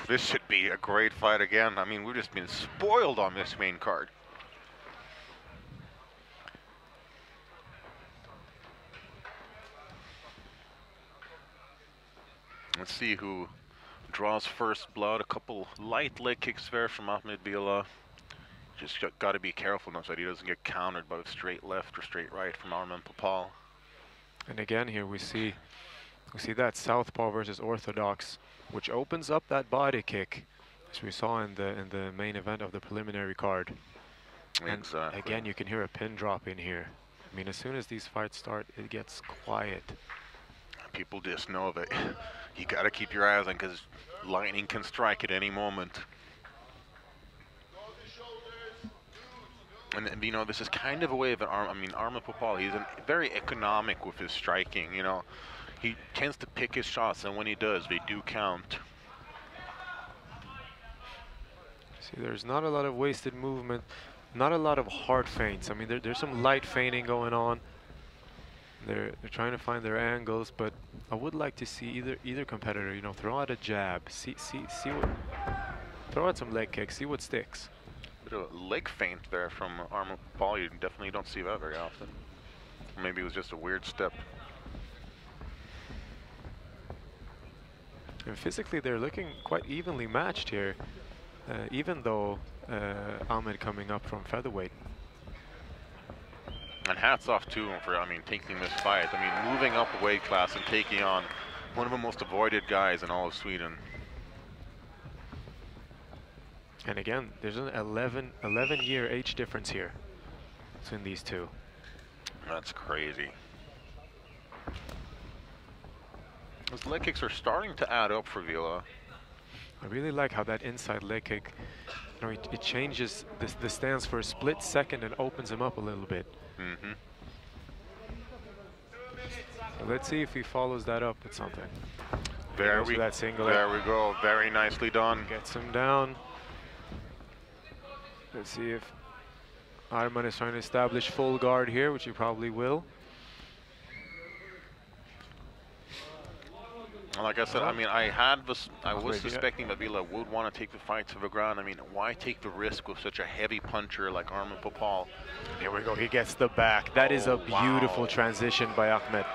This should be a great fight again. I mean, we've just been spoiled on this main card. Let's see who draws first blood. A couple light leg kicks there from Ahmed Vila. Just got to be careful now so that he doesn't get countered by a straight left or straight right from Arman Popal. And again here we see that southpaw versus orthodox, which opens up that body kick, as we saw in the main event of the preliminary card. Exactly. And again, you can hear a pin drop in here. I mean, as soon as these fights start, it gets quiet. People just know that you got to keep your eyes on, because lightning can strike at any moment. And you know, this is kind of a way that Arman Popal, he's very economic with his striking. You know, he tends to pick his shots, and when he does, they do count. See, there's not a lot of wasted movement, not a lot of hard feints. I mean, there's some light feinting going on. They're trying to find their angles, but I would like to see either competitor, you know, throw out a jab, see what, throw out some leg kicks, see what sticks. Bit of a leg feint there from Arman Popal. You definitely don't see that very often. Or maybe it was just a weird step. And physically, they're looking quite evenly matched here, even though Ahmed coming up from featherweight. And hats off to him for, I mean, taking this fight. I mean, moving up a weight class and taking on one of the most avoided guys in all of Sweden. And again, there's an 11-year age difference here between these two. That's crazy. Those leg kicks are starting to add up for Vila. I really like how that inside leg kick, you know, it changes the stance for a split second and opens him up a little bit. Mm-hmm. So let's see if he follows that up with something. There we go. Very nicely done. Gets him down. Let's see if Arman is trying to establish full guard here, which he probably will. Like I said, I mean, I was suspecting that Vila would want to take the fight to the ground. I mean, why take the risk with such a heavy puncher like Arman Popal? Here we go, he gets the back. That is a beautiful transition by Ahmed.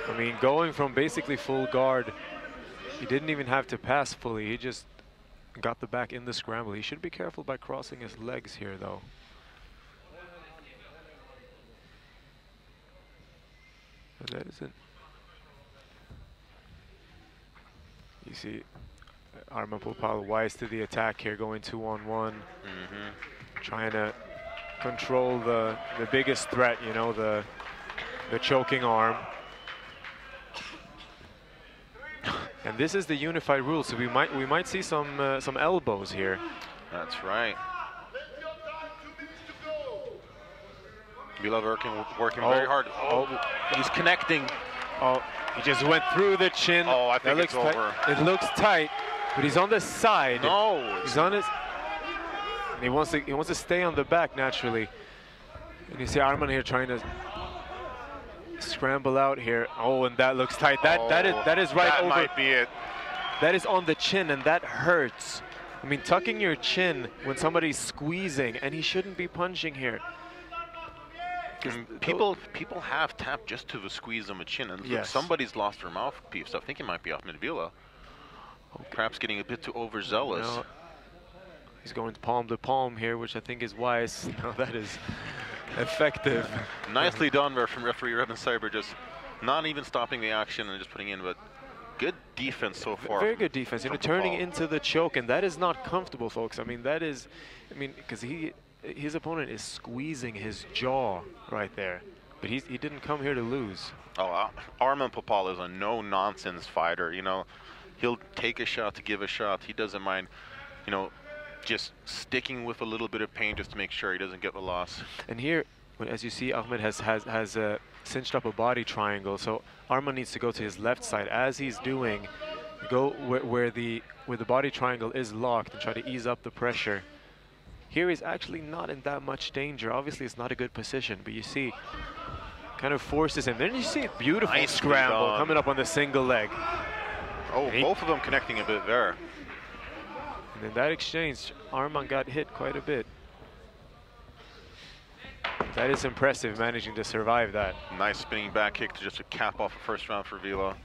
I mean, going from basically full guard, he didn't even have to pass fully. He just got the back in the scramble. He should be careful by crossing his legs here, though. And that isn't. You see Arman Popal wise to the attack here, going 2-on-1. Trying to control the biggest threat, you know, the choking arm. And this is the unified rule, so we might see some elbows here. That's right. Vila working very hard. Oh, he's connecting. Oh, he just went through the chin. Oh, I think it's over. It looks tight, but he's on the side. No, he's on his. And he wants to stay on the back naturally. And you see Arman here trying to scramble out here. Oh, and that looks tight. That is right over. That might be it. That is on the chin, and that hurts. I mean, tucking your chin when somebody's squeezing, and he shouldn't be punching here. People have tapped just to the squeeze of a chin, and yes, somebody's lost their mouthpiece. I think it might be Ahmed Vila. Perhaps getting a bit too overzealous. No, he's going palm to palm here, which I think is wise. No, that is effective. Nicely done there from referee Revan Cyber, just not even stopping the action and just putting in, but good defense so far. Very good defense, you know, turning into the choke, and that is not comfortable, folks. I mean, that is, because his opponent is squeezing his jaw right there, but he didn't come here to lose. Oh, Arman Popal is a no-nonsense fighter. You know, he'll take a shot to give a shot. He doesn't mind, you know, just sticking with a little bit of pain just to make sure he doesn't get the loss. And here, as you see, Ahmed has cinched up a body triangle, so Arman needs to go to his left side. As he's doing, go where the body triangle is locked and try to ease up the pressure. Here he's actually not in that much danger. Obviously, it's not a good position, but you see, kind of forces him. Then you see a beautiful scramble coming up on the single leg. Oh, both of them connecting a bit there. And in that exchange, Arman got hit quite a bit. That is impressive, managing to survive that. Nice spinning back kick to just a cap off the first round for Vila.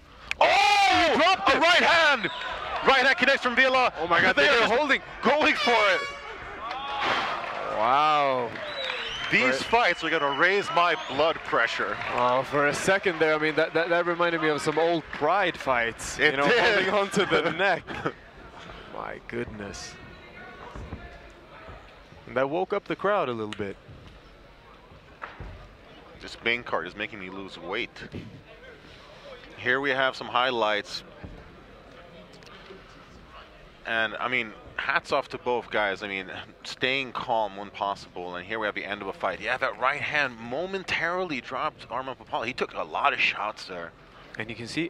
Oh, he dropped a right hand! Right hand connects from Vila. Oh my God, they're going for it. Wow. These fights are gonna raise my blood pressure. Oh, for a second there, I mean, that reminded me of some old Pride fights. It you know, did. holding onto the neck. My goodness. And that woke up the crowd a little bit. This main card is making me lose weight. Here we have some highlights. And I mean, hats off to both guys. I mean, staying calm when possible. And here we have the end of a fight. Yeah, that right hand momentarily dropped Arman Popal. He took a lot of shots there. And you can see,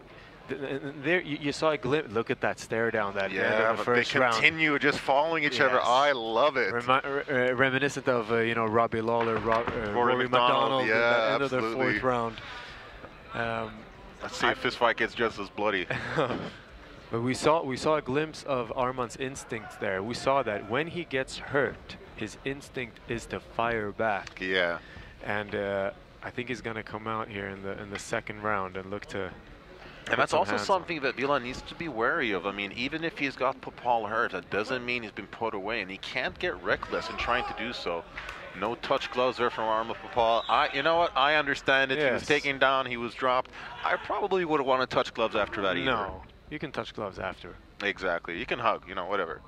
there you saw a glimpse. Look at that stare down that end Yeah, of the but they first round. continue just following each other. Yes. I love it. Reminiscent of you know, Robbie Lawler, Rory McDonald, in yeah, the end absolutely. of the fourth round. Let's see if this fight gets just as bloody. But we saw a glimpse of Arman's instinct there. We saw that when he gets hurt, his instinct is to fire back. Yeah. And I think he's gonna come out here in the second round and look to. And that's also something that Vila needs to be wary of. I mean, even if he's got Popal hurt, that doesn't mean he's been put away, and he can't get reckless in trying to do so. No touch gloves there from Arman Popal. You know what? I understand it. Yes. He was taken down. He was dropped. I probably would have wanted touch gloves after that either. No, you can touch gloves after. Exactly. You can hug. You know, whatever.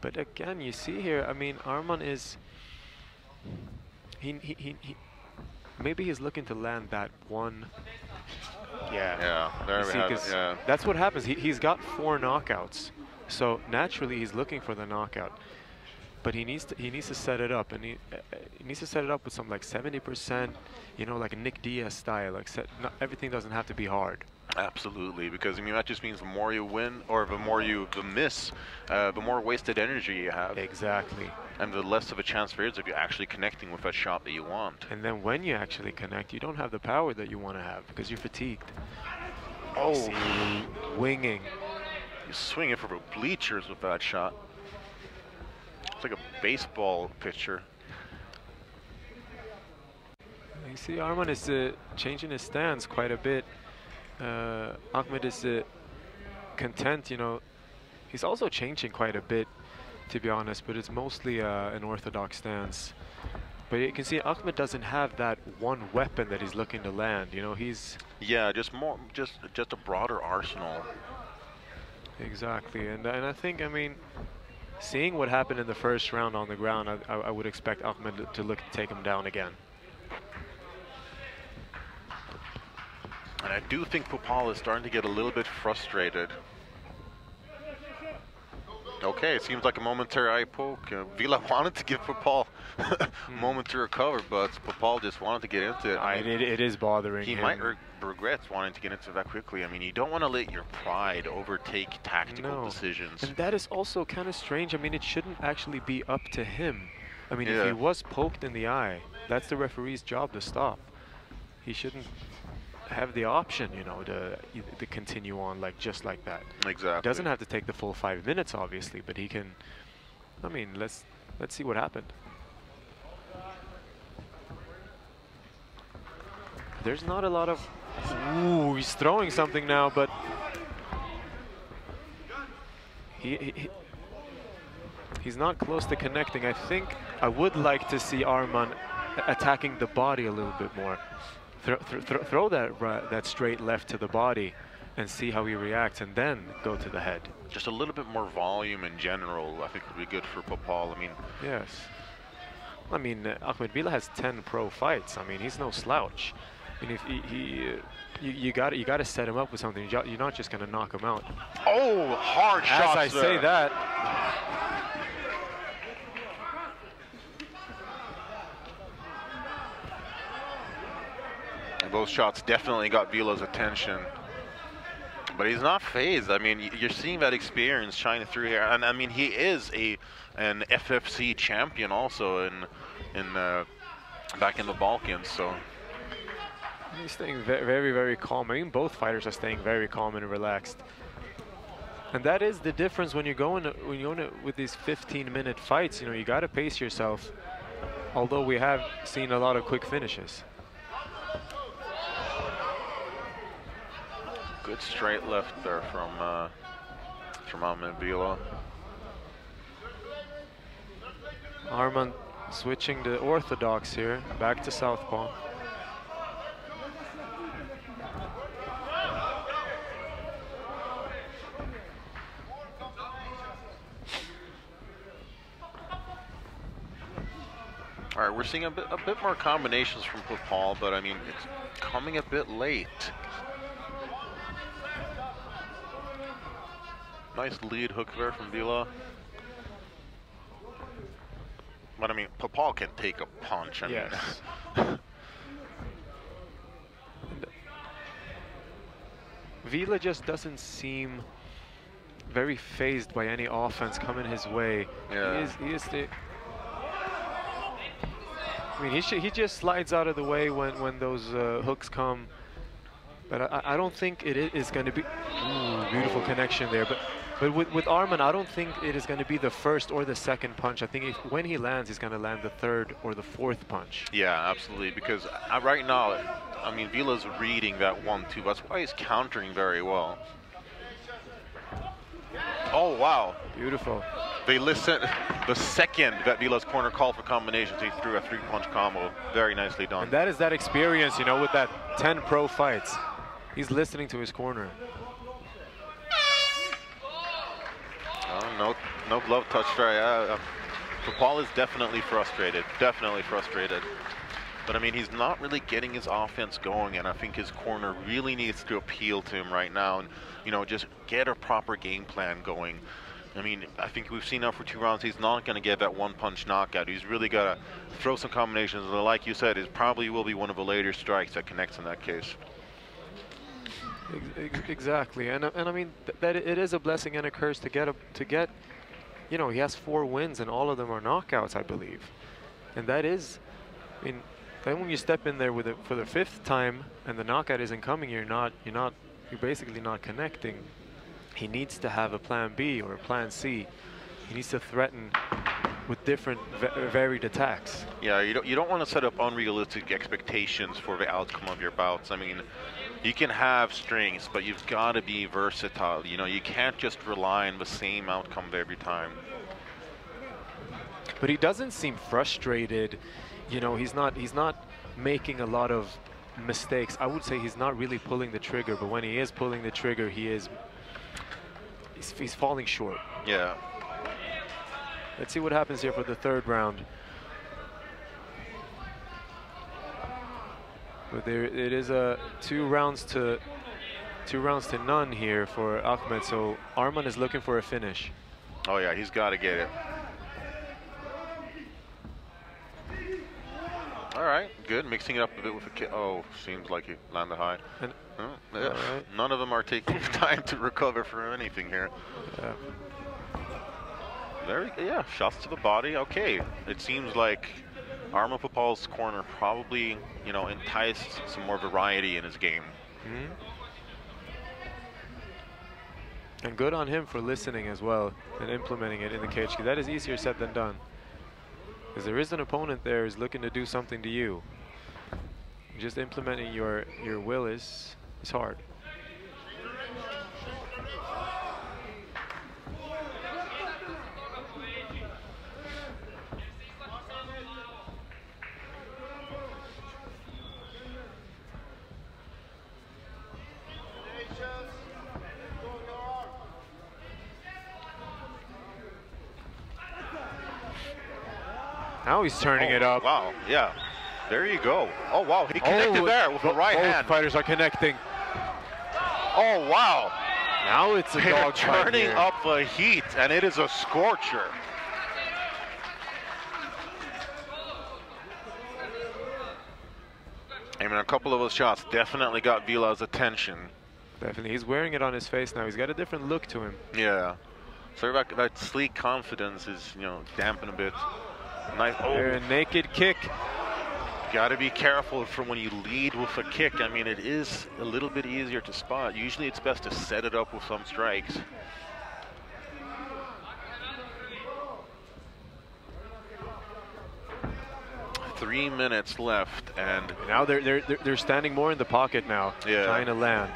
But again, you see here. I mean, Arman is. He maybe he's looking to land that one. Yeah. Yeah. There we have it. Yeah. That's what happens. He's got 4 knockouts, so naturally he's looking for the knockout. But he needs to set it up, and he needs to set it up with some like 70%, you know, like a Nick Diaz style. Like everything doesn't have to be hard. Absolutely, because I mean that just means the more you win, or the more you miss, the more wasted energy you have. Exactly. And the less of a chance there is of you actually connecting with that shot that you want. And then when you actually connect, you don't have the power that you want to have because you're fatigued. Oh, see, winging. You're swinging for the bleachers with that shot. It's like a baseball pitcher. You see, Arman is changing his stance quite a bit. Ahmed is content, you know. He's also changing quite a bit, to be honest, but it's mostly an orthodox stance. But you can see Ahmed doesn't have that one weapon that he's looking to land. You know, he's just a broader arsenal. Exactly, and I think, I mean, seeing what happened in the first round on the ground, I would expect Ahmed to look to take him down again. And I do think Popal is starting to get a little bit frustrated. Okay, it seems like a momentary eye poke. Vila wanted to give Popal a moment to recover, but Popal just wanted to get into it. I mean, it is bothering him. He might regret wanting to get into that quickly. I mean, you don't want to let your pride overtake tactical decisions. And that is also kind of strange. I mean, it shouldn't actually be up to him. I mean, Yeah. if he was poked in the eye, that's the referee's job to stop. He shouldn't have the option, you know, to continue on just like that. Exactly. He doesn't have to take the full 5 minutes, obviously, but he can. I mean, let's see what happened. There's not a lot of. Ooh, he's throwing something now, but he's not close to connecting. I think I would like to see Arman attacking the body a little bit more. Throw that straight left to the body and see how he reacts, and then go to the head. Just a little bit more volume in general, I think, would be good for Popal. I mean, yes. I mean, Ahmed Vila has 10 pro fights. I mean, he's no slouch. I mean, if you got to set him up with something. You're not just gonna knock him out. oh, hard shots. As I say that. Those shots definitely got Vila's attention. But he's not phased. I mean, you're seeing that experience shining through here. And I mean, he is an FFC champion also back in the Balkans, so. He's staying very, very calm. I mean, both fighters are staying very calm and relaxed. And that is the difference when you're going with these 15-minute fights. You know, you got to pace yourself. Although we have seen a lot of quick finishes. Good straight left there from Ahmed Vila. Arman switching to orthodox here, back to southpaw. All right, we're seeing a bit more combinations from Popal, but I mean, it's coming a bit late. Nice lead hook there from Vila. But I mean, Popal can take a punch. I mean. Vila just doesn't seem very phased by any offense coming his way. Yeah. He is the. I mean, he just slides out of the way when those hooks come. But I don't think it is going to be. Ooh, beautiful connection there. But with Arman, I don't think it is going to be the first or the second punch. I think when he lands, he's going to land the third or the fourth punch. Yeah, absolutely. Because right now, I mean, Vila's reading that 1-2. That's why he's countering very well. Oh, wow. Beautiful. They listened the second that Vila's corner called for combinations. He threw a 3-punch combo. Very nicely done. And that is that experience, you know, with that 10 pro fights. He's listening to his corner. Oh, no glove touch there. Popal is definitely frustrated. Definitely frustrated. But I mean, he's not really getting his offense going, and I think his corner really needs to appeal to him right now, and you know, just get a proper game plan going. I mean, I think we've seen now for 2 rounds, he's not going to get that 1-punch knockout. He's really got to throw some combinations. And like you said, it probably will be one of the later strikes that connects in that case. Exactly, and I mean that it is a blessing and a curse to get, you know, he has 4 wins and all of them are knockouts, I believe, and that is, I mean, then when you step in there with it for the 5th time and the knockout isn't coming, you're basically not connecting. He needs to have a plan B or a plan C. He needs to threaten with different varied attacks. Yeah, you don't want to set up unrealistic expectations for the outcome of your bouts. I mean, you can have strengths, but you've got to be versatile. You know, you can't just rely on the same outcome every time. But he doesn't seem frustrated. You know, he's not making a lot of mistakes. I would say he's not really pulling the trigger, but when he is pulling the trigger, he's falling short. Yeah. Let's see what happens here for the 3rd round. But it is a 2 rounds to none here for Ahmed. So Arman is looking for a finish. Oh yeah, he's got to get it. All right, good. Mixing it up a bit with a kick. Oh, seems like he landed high. And yeah. right. None of them are taking time to recover from anything here. Yeah. Shots to the body. Okay, it seems like Arman Popal's corner probably, you know, enticed some more variety in his game. Mm-hmm. And good on him for listening as well and implementing it in the cage, because that is easier said than done. Because there is an opponent there who's looking to do something to you. Just implementing your will is hard. Now he's turning it up. Wow, yeah. There you go. Oh, wow, he connected there with the right hand. Both fighters are connecting. Oh, wow. Now it's a dog fight turning here. up the heat, and it is a scorcher. I mean, a couple of those shots definitely got Vila's attention. Definitely. He's wearing it on his face now. He's got a different look to him. Yeah. So that sleek confidence is, you know, dampened a bit. Nice. Oh. A naked kick. Got to be careful for when you lead with a kick. I mean, it is a little bit easier to spot. Usually it's best to set it up with some strikes. 3 minutes left, and now they're standing more in the pocket now, yeah, trying to land.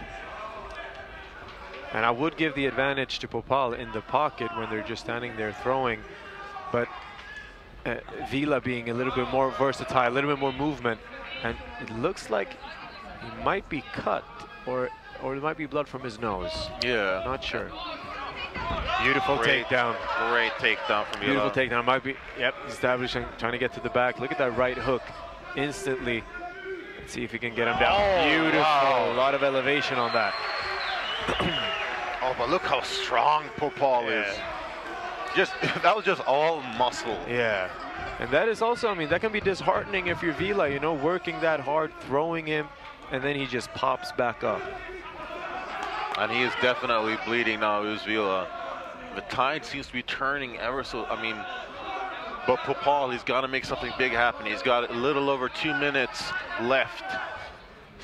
And I would give the advantage to Popal in the pocket when they're just standing there throwing, but Vila being a little bit more versatile, a little bit more movement, and it looks like he might be cut, or there might be blood from his nose. Yeah, not sure. Beautiful takedown. Great takedown from Vila. Beautiful takedown. Might be, yep, establishing, trying to get to the back. Look at that right hook, instantly. Let's see if he can get him down. Oh, beautiful. Wow. A lot of elevation on that. Oh, but look how strong Popal is. Just that was just all muscle. Yeah, and that is also, I mean, that can be disheartening if you're Vila, you know, working that hard, throwing him, and then he just pops back up. And he is definitely bleeding now, Vila. The tide seems to be turning ever so, I mean, but Popal, he's got to make something big happen. He's got a little over 2 minutes left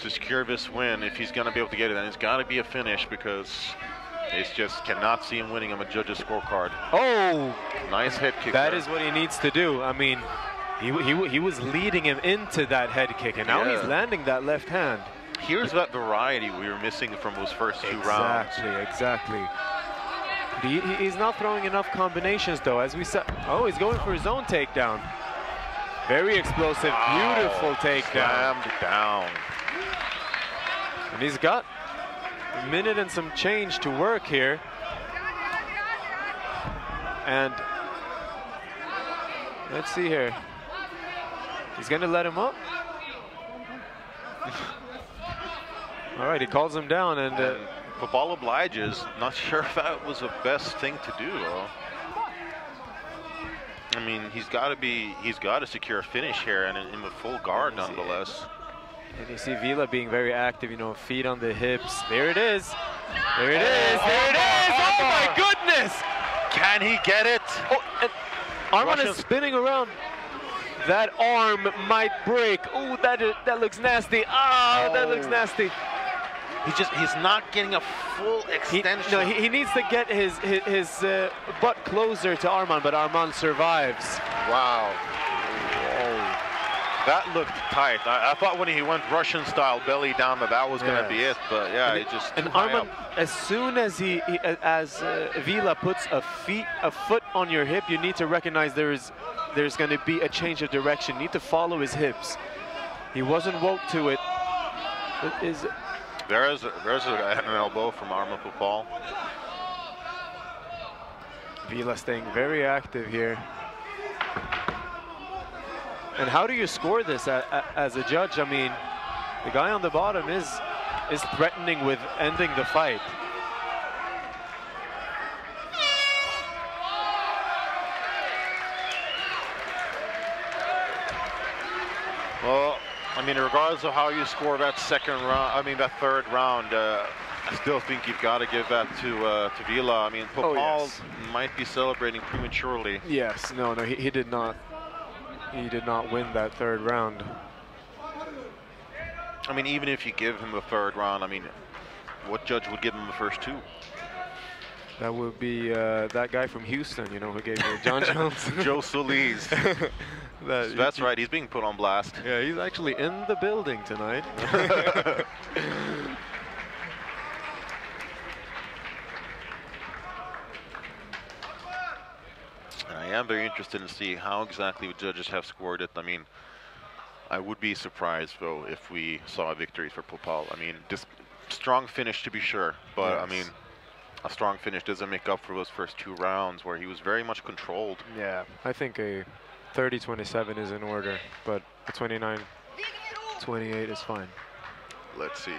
to secure this win if he's going to be able to get it. And it's got to be a finish, because it's just cannot see him winning on the judges' scorecard. Oh! Nice head kick. That is what he needs to do. I mean, he was leading him into that head kick, and now he's landing that left hand. Here's that variety we were missing from those first 2 rounds. Exactly. He's not throwing enough combinations, though, as we said. Oh, he's going for his own takedown. Very explosive, beautiful takedown. Slammed down. And he's got a minute and some change to work here. And let's see here. He's going to let him up. All right, he calls him down, and Popal obliges. Not sure if that was the best thing to do, though. I mean, he's got to secure a finish here, and in the full guard, nonetheless. And you see Vila being very active, you know, feet on the hips. There it is. There it is. There it is. Oh my goodness! Can he get it? Oh, and Arman is spinning around. That arm might break. Oh, that looks nasty. Oh, that looks nasty. He's not getting a full extension. He needs to get his butt closer to Arman, but Arman survives. Wow. Whoa. That looked tight. I thought when he went Russian style belly down that was going to be it, but yeah, it just and Arman, as soon as Vila puts a foot on your hip, you need to recognize there's going to be a change of direction. You need to follow his hips. He wasn't woke to it. There's an elbow from Arman Popal. Vila staying very active here. And how do you score this as a judge? I mean, the guy on the bottom is threatening with ending the fight. Well, I mean, regardless of how you score that that third round, I still think you've got to give that to Vila. I mean, Popal might be celebrating prematurely. Yes, no, he did not. He did not win that third round. I mean, even if you give him the third round, I mean, what judge would give him the first 2? That would be that guy from Houston, you know, who gave you John Jones. Joe Solis. That's right, he's being put on blast. Yeah, he's actually in the building tonight. I am very interested to see how exactly the judges have scored it. I mean, I would be surprised, though, if we saw a victory for Popal. I mean, just strong finish to be sure, but I mean, a strong finish doesn't make up for those first 2 rounds where he was very much controlled. Yeah, I think a 30-27 is in order, but a 29-28 is fine. Let's see.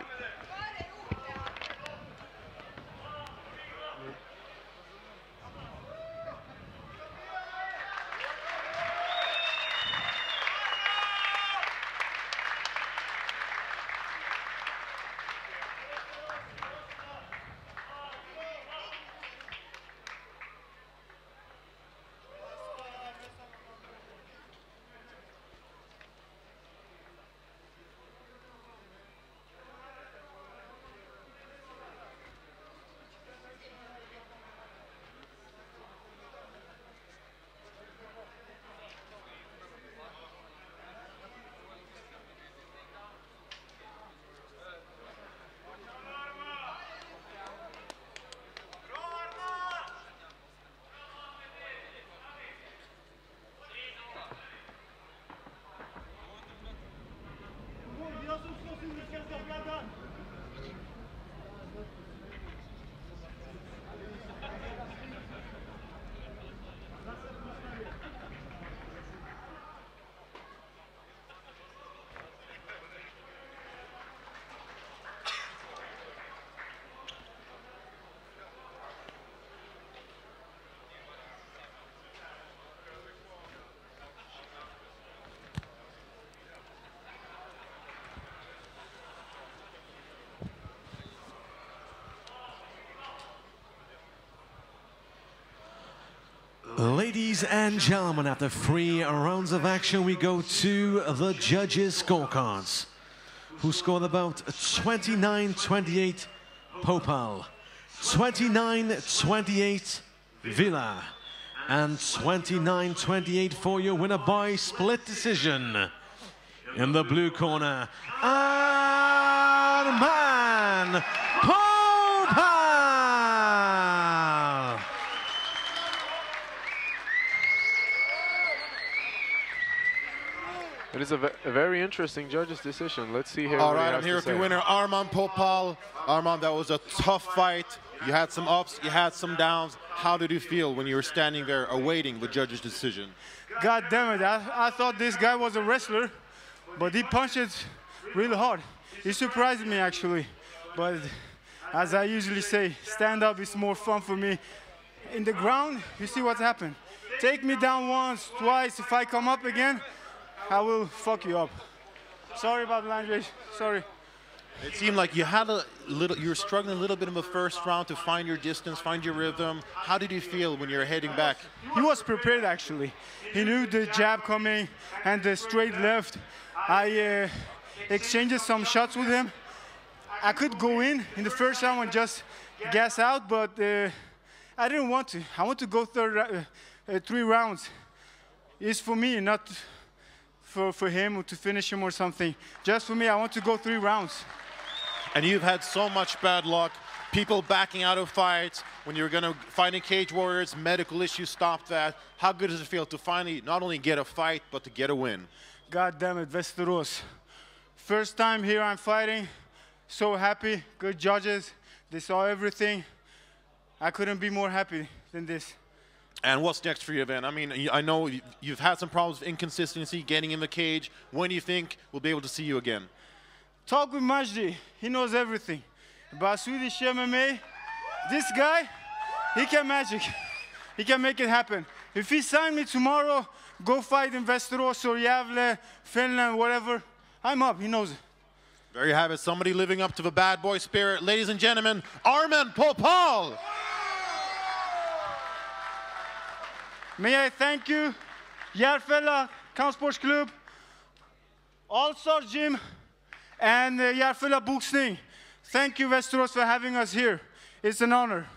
Ladies and gentlemen, after 3 rounds of action, we go to the judges' scorecards, who scored about 29-28 Popal, 29-28 Vila, and 29-28 for your winner by split decision. In the blue corner, Arman Popal! It is a very interesting judge's decision. Let's see here. All right, I'm here with your winner, Arman Popal. Arman, that was a tough fight. You had some ups, you had some downs. How did you feel when you were standing there awaiting the judge's decision? God damn it, I thought this guy was a wrestler, but he punched it really hard. He surprised me, actually. But as I usually say, stand-up is more fun for me. In the ground, you see what's happened. Take me down once, twice. If I come up again, I will fuck you up. Sorry about the language, sorry. It seemed like you had you were struggling a little bit in the first round to find your distance, find your rhythm. How did you feel when you were heading back? He was prepared, actually. He knew the jab coming and the straight left. I exchanged some shots with him. I could go in the first round and just gas out, but I didn't want to. I want to go 3 rounds. It's for me, not for him or to finish him or something. Just for me, I want to go 3 rounds. And you've had so much bad luck, people backing out of fights. When you were going to fight in Cage Warriors, medical issues stopped that. How good does it feel to finally not only get a fight, but to get a win? God damn it, Västerås. First time here I'm fighting, so happy, good judges, they saw everything. I couldn't be more happy than this. And what's next for you, then? I mean, I know you've had some problems with inconsistency, getting in the cage. When do you think we'll be able to see you again? Talk with Majdi. He knows everything about Swedish MMA. This guy, he can magic. He can make it happen. If he signed me tomorrow, go fight in Västerås or Gävle, Finland, whatever, I'm up. He knows it. There you have it. Somebody living up to the bad boy spirit. Ladies and gentlemen, Arman Popal! May I thank you, Järfälla Kampsportsklubb, All-Star Gym, and Järfälla Boxning. Thank you, Västerås, for having us here. It's an honor.